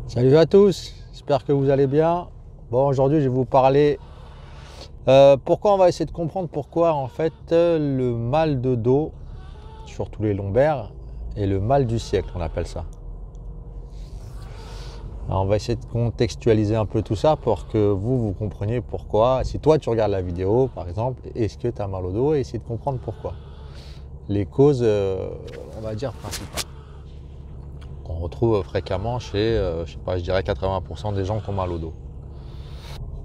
Salut à tous, j'espère que vous allez bien. Bon, aujourd'hui, je vais vous parler pourquoi on va essayer de comprendre pourquoi en fait le mal de dos, surtout les lombaires, est le mal du siècle, on appelle ça. Alors, on va essayer de contextualiser un peu tout ça pour que vous compreniez pourquoi. Si toi tu regardes la vidéo, par exemple, est-ce que tu as mal au dos et essayer de comprendre pourquoi. Les causes, on va dire principales, qu'on retrouve fréquemment chez, je sais pas, je dirais 80% des gens qui ont mal au dos.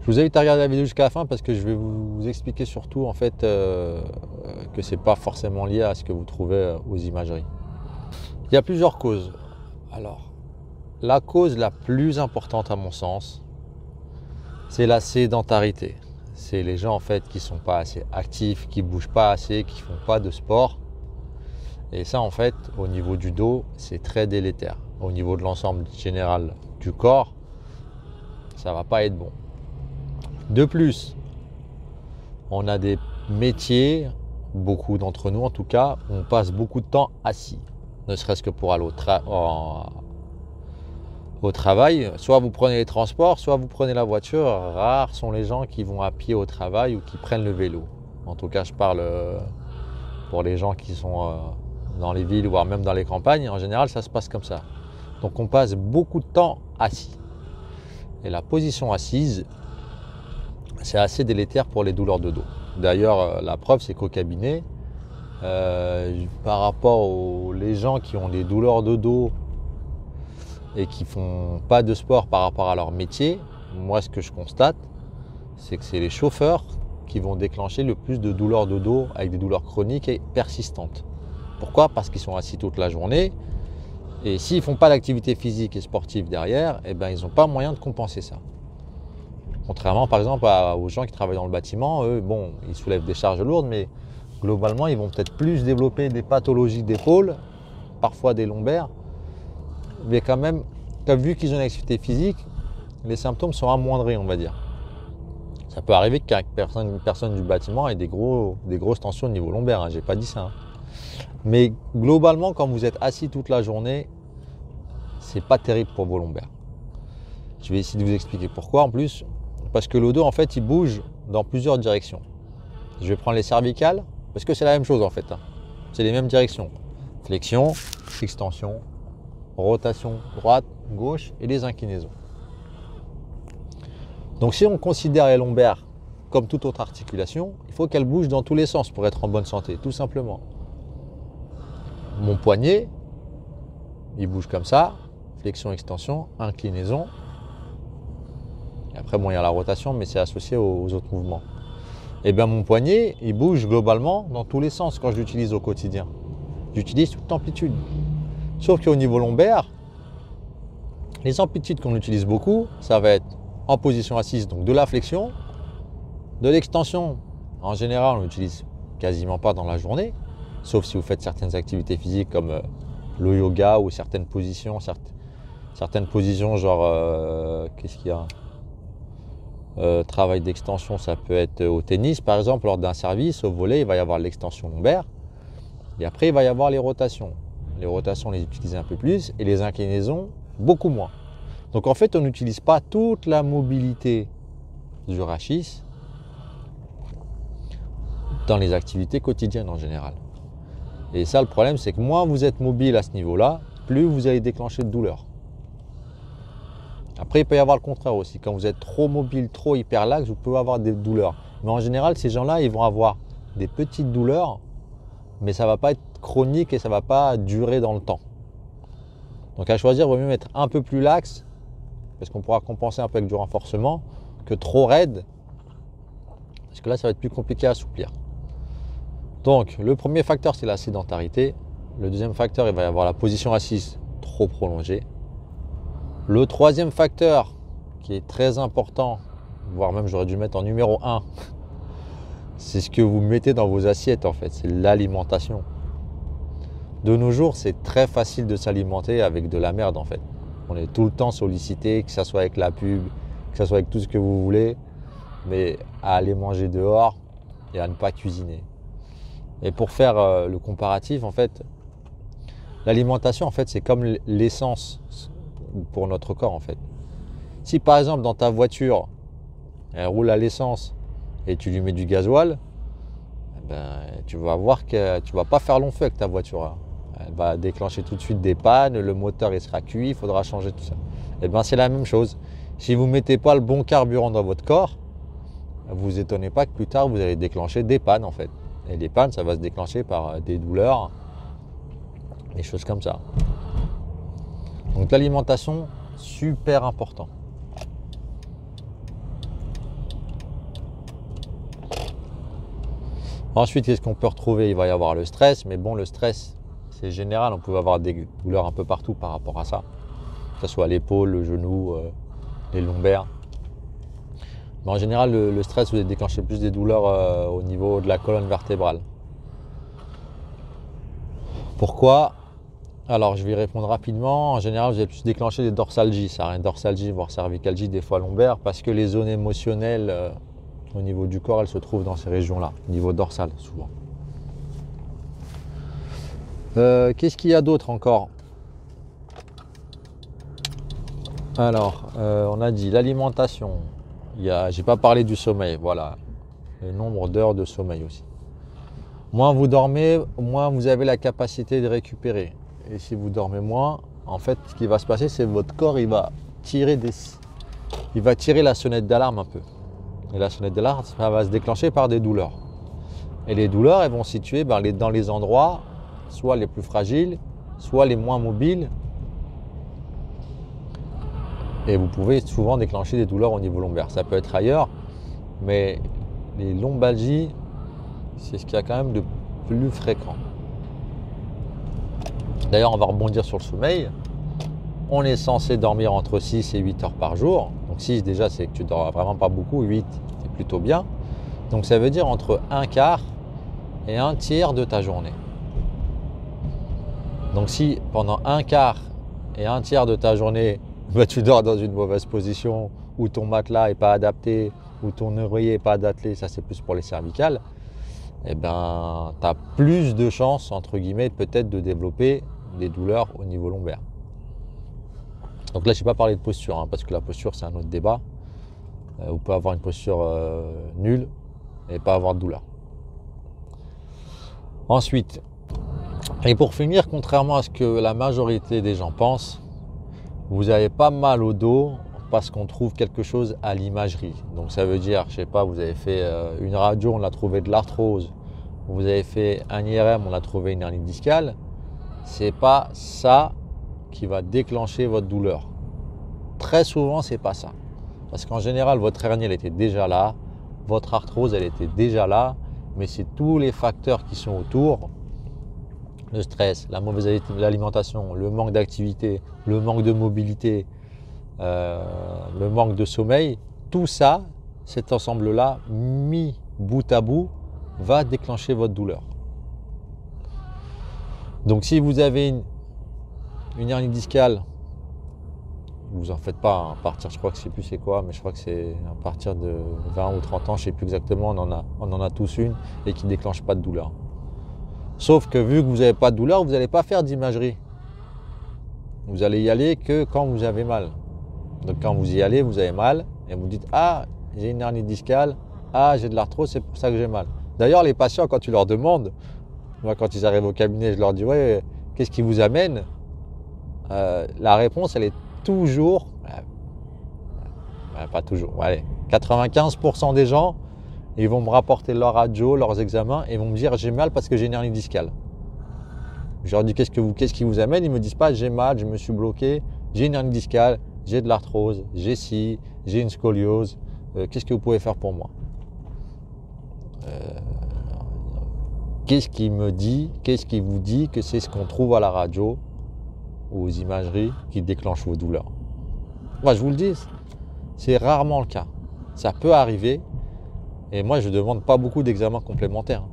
Je vous invite à regarder la vidéo jusqu'à la fin parce que je vais vous expliquer surtout en fait que c'est pas forcément lié à ce que vous trouvez aux imageries. Il y a plusieurs causes. Alors, la cause la plus importante à mon sens, c'est la sédentarité. C'est les gens en fait qui sont pas assez actifs, qui bougent pas assez, qui font pas de sport. Et ça en fait, au niveau du dos, c'est très délétère. Au niveau de l'ensemble général du corps, ça va pas être bon. De plus, on a des métiers, beaucoup d'entre nous en tout cas, on passe beaucoup de temps assis, ne serait-ce que pour aller au travail. Soit vous prenez les transports, soit vous prenez la voiture. Rares sont les gens qui vont à pied au travail ou qui prennent le vélo. En tout cas, je parle pour les gens qui sont dans les villes, voire même dans les campagnes. En général, ça se passe comme ça. Donc on passe beaucoup de temps assis. Et la position assise, c'est assez délétère pour les douleurs de dos. D'ailleurs, la preuve, c'est qu'au cabinet, par rapport aux les gens qui ont des douleurs de dos et qui font pas de sport par rapport à leur métier, moi, ce que je constate, c'est que c'est les chauffeurs qui vont déclencher le plus de douleurs de dos avec des douleurs chroniques et persistantes. Pourquoi ? Parce qu'ils sont assis toute la journée et s'ils ne font pas d'activité physique et sportive derrière, eh ben, ils n'ont pas moyen de compenser ça. Contrairement par exemple aux gens qui travaillent dans le bâtiment, eux, bon, ils soulèvent des charges lourdes, mais globalement, ils vont peut-être plus développer des pathologies d'épaule, parfois des lombaires, mais quand même, vu qu'ils ont une activité physique, les symptômes sont amoindris, on va dire. Ça peut arriver qu'une personne du bâtiment ait des grosses tensions au niveau lombaire, hein, j'ai pas dit ça. Hein. Mais globalement, quand vous êtes assis toute la journée, c'est pas terrible pour vos lombaires. Je vais essayer de vous expliquer pourquoi en plus. Parce que le dos, en fait, il bouge dans plusieurs directions. Je vais prendre les cervicales, parce que c'est la même chose en fait. Hein. C'est les mêmes directions. Flexion, extension, rotation droite, gauche et les inclinaisons. Donc si on considère les lombaires comme toute autre articulation, il faut qu'elles bougent dans tous les sens pour être en bonne santé, tout simplement. Mon poignet, il bouge comme ça, flexion, extension, inclinaison. Et après, bon, il y a la rotation, mais c'est associé aux autres mouvements. Et bien mon poignet, il bouge globalement dans tous les sens quand je l'utilise au quotidien. J'utilise toute amplitude. Sauf qu'au niveau lombaire, les amplitudes qu'on utilise beaucoup, ça va être en position assise, donc de la flexion, de l'extension. En général, on l'utilise quasiment pas dans la journée, sauf si vous faites certaines activités physiques comme le yoga ou certaines positions genre, qu'est-ce qu'il y a ? Travail d'extension, ça peut être au tennis par exemple, lors d'un service, au volley, il va y avoir l'extension lombaire. Et après, il va y avoir les rotations. Les rotations, on les utilise un peu plus et les inclinaisons, beaucoup moins. Donc en fait, on n'utilise pas toute la mobilité du rachis dans les activités quotidiennes en général. Et ça, le problème, c'est que moins vous êtes mobile à ce niveau-là, plus vous allez déclencher de douleurs. Après, il peut y avoir le contraire aussi. Quand vous êtes trop mobile, trop hyperlaxe, vous pouvez avoir des douleurs. Mais en général, ces gens-là, ils vont avoir des petites douleurs, mais ça ne va pas être chronique et ça ne va pas durer dans le temps. Donc à choisir, il vaut mieux mettre un peu plus laxe, parce qu'on pourra compenser un peu avec du renforcement, que trop raide, parce que là, ça va être plus compliqué à assouplir. Donc, le premier facteur, c'est la sédentarité. Le deuxième facteur, il va y avoir la position assise trop prolongée. Le troisième facteur, qui est très important, voire même j'aurais dû mettre en numéro 1, c'est ce que vous mettez dans vos assiettes en fait, c'est l'alimentation. De nos jours, c'est très facile de s'alimenter avec de la merde en fait. On est tout le temps sollicité, que ce soit avec la pub, que ce soit avec tout ce que vous voulez, mais à aller manger dehors et à ne pas cuisiner. Et pour faire le comparatif, en fait, l'alimentation, en fait, c'est comme l'essence. pour notre corps en fait. Si par exemple dans ta voiture, elle roule à l'essence et tu lui mets du gasoil, tu vas voir que tu vas pas faire long feu avec ta voiture. Hein. Elle va déclencher tout de suite des pannes, le moteur il sera cuit, il faudra changer tout ça. C'est la même chose. Si vous ne mettez pas le bon carburant dans votre corps, vous étonnez pas que plus tard vous allez déclencher des pannes en fait. Et les pannes, ça va se déclencher par des douleurs, des choses comme ça. Donc l'alimentation, super important. Ensuite, qu'est-ce qu'on peut retrouver? Il va y avoir le stress, mais bon, le stress, c'est général. On peut avoir des douleurs un peu partout par rapport à ça. Que ce soit l'épaule, le genou, les lombaires. Mais en général, le stress, vous allez déclencher plus des douleurs au niveau de la colonne vertébrale. Pourquoi? Alors, je vais répondre rapidement. En général, vous allez plus déclencher des dorsalgies. Ça a une dorsalgie, voire cervicalgie, des fois lombaire, parce que les zones émotionnelles au niveau du corps, elles se trouvent dans ces régions-là, au niveau dorsal, souvent. Qu'est-ce qu'il y a d'autre encore? Alors, on a dit l'alimentation. J'ai pas parlé du sommeil, voilà. Le nombre d'heures de sommeil aussi. Moins vous dormez, moins vous avez la capacité de récupérer. Et si vous dormez moins, en fait, ce qui va se passer, c'est que votre corps, il va tirer la sonnette d'alarme un peu. Et la sonnette d'alarme, ça va se déclencher par des douleurs. Et les douleurs, elles vont se situer dans les endroits, soit les plus fragiles, soit les moins mobiles. Et vous pouvez souvent déclencher des douleurs au niveau lombaire. Ça peut être ailleurs, mais les lombalgies, c'est ce qu'il y a quand même de plus fréquent. D'ailleurs, on va rebondir sur le sommeil. On est censé dormir entre 6 et 8 heures par jour. Donc 6 déjà, c'est que tu dors vraiment pas beaucoup. 8, c'est plutôt bien. Donc ça veut dire entre un quart et un tiers de ta journée. Donc si pendant un quart et un tiers de ta journée, tu dors dans une mauvaise position, ou ton matelas n'est pas adapté, ou ton oreiller n'est pas adapté, ça c'est plus pour les cervicales, tu as plus de chances, entre guillemets, peut-être de développer des douleurs au niveau lombaire. Donc là, je n'ai pas parlé de posture, parce que la posture, c'est un autre débat. Vous pouvez avoir une posture nulle et pas avoir de douleur. Ensuite, et pour finir, contrairement à ce que la majorité des gens pensent, vous avez pas mal au dos parce qu'on trouve quelque chose à l'imagerie. Donc ça veut dire, je sais pas, vous avez fait une radio, on a trouvé de l'arthrose. Vous avez fait un IRM, on a trouvé une hernie discale. C'est pas ça qui va déclencher votre douleur. Très souvent, c'est pas ça. Parce qu'en général, votre hernie, elle était déjà là. Votre arthrose, elle était déjà là. Mais c'est tous les facteurs qui sont autour. Le stress, la mauvaise alimentation, le manque d'activité, le manque de mobilité, le manque de sommeil, tout ça, cet ensemble-là, mis bout à bout, va déclencher votre douleur. Donc si vous avez une hernie discale, vous en faites pas, à partir, je crois que je sais plus c'est quoi, mais je crois que c'est à partir de 20 ou 30 ans, je sais plus exactement, on en a tous une et qui ne déclenche pas de douleur. Sauf que vu que vous n'avez pas de douleur, vous n'allez pas faire d'imagerie. Vous allez y aller que quand vous avez mal. Donc quand vous y allez, vous avez mal et vous dites « Ah, j'ai une hernie discale, ah, j'ai de l'arthrose, c'est pour ça que j'ai mal ». D'ailleurs, les patients, quand tu leur demandes, moi quand ils arrivent au cabinet, je leur dis « Ouais, qu'est-ce qui vous amène ?» La réponse, elle est toujours, pas toujours, allez, 95% des gens, ils vont me rapporter leur radio, leurs examens et vont me dire j'ai mal parce que j'ai une hernie discale. Je leur dis qu'est-ce qui vous amène? Ils me disent pas j'ai mal, je me suis bloqué, j'ai une hernie discale, j'ai de l'arthrose, j'ai ci, j'ai une scoliose, qu'est-ce que vous pouvez faire pour moi? Qu'est-ce qui vous dit que c'est ce qu'on trouve à la radio ou aux imageries qui déclenchent vos douleurs? Moi je vous le dis, c'est rarement le cas. Ça peut arriver. Et moi, je ne demande pas beaucoup d'examens complémentaires.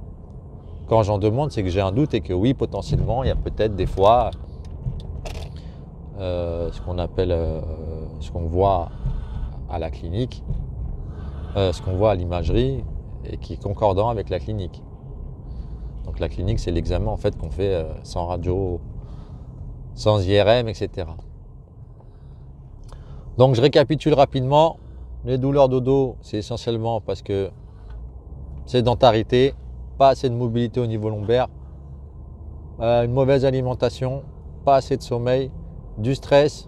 Quand j'en demande, c'est que j'ai un doute et que oui, potentiellement, il y a peut-être des fois ce qu'on appelle, ce qu'on voit à la clinique, ce qu'on voit à l'imagerie et qui est concordant avec la clinique. Donc la clinique, c'est l'examen en fait qu'on fait sans radio, sans IRM, etc. Donc je récapitule rapidement. Les douleurs de dos, c'est essentiellement parce que sédentarité, pas assez de mobilité au niveau lombaire, une mauvaise alimentation, pas assez de sommeil, du stress,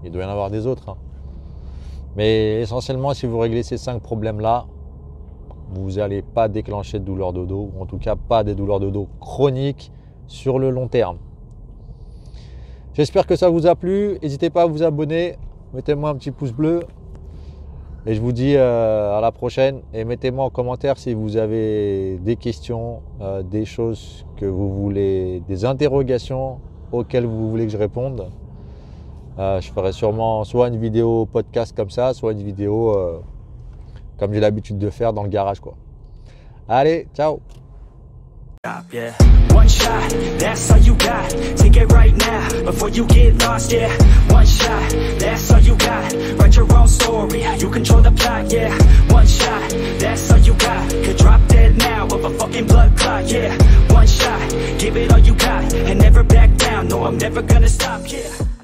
il doit y en avoir des autres. Hein. Mais essentiellement, si vous réglez ces 5 problèmes-là, vous n'allez pas déclencher de douleurs de dos, ou en tout cas pas des douleurs de dos chroniques sur le long terme. J'espère que ça vous a plu. N'hésitez pas à vous abonner, mettez-moi un petit pouce bleu. Et je vous dis à la prochaine. Et mettez-moi en commentaire si vous avez des questions, des choses que vous voulez, des interrogations auxquelles vous voulez que je réponde. Je ferai sûrement soit une vidéo podcast comme ça, soit une vidéo comme j'ai l'habitude de faire dans le garage, quoi. Allez, ciao! Yeah. One shot, that's all you got. Take it right now, before you get lost, yeah. One shot, that's all you got. Write your own story, you control the plot, yeah. One shot, that's all you got. Could drop dead now of a fucking blood clot, yeah. One shot, give it all you got, and never back down, no, I'm never gonna stop, yeah.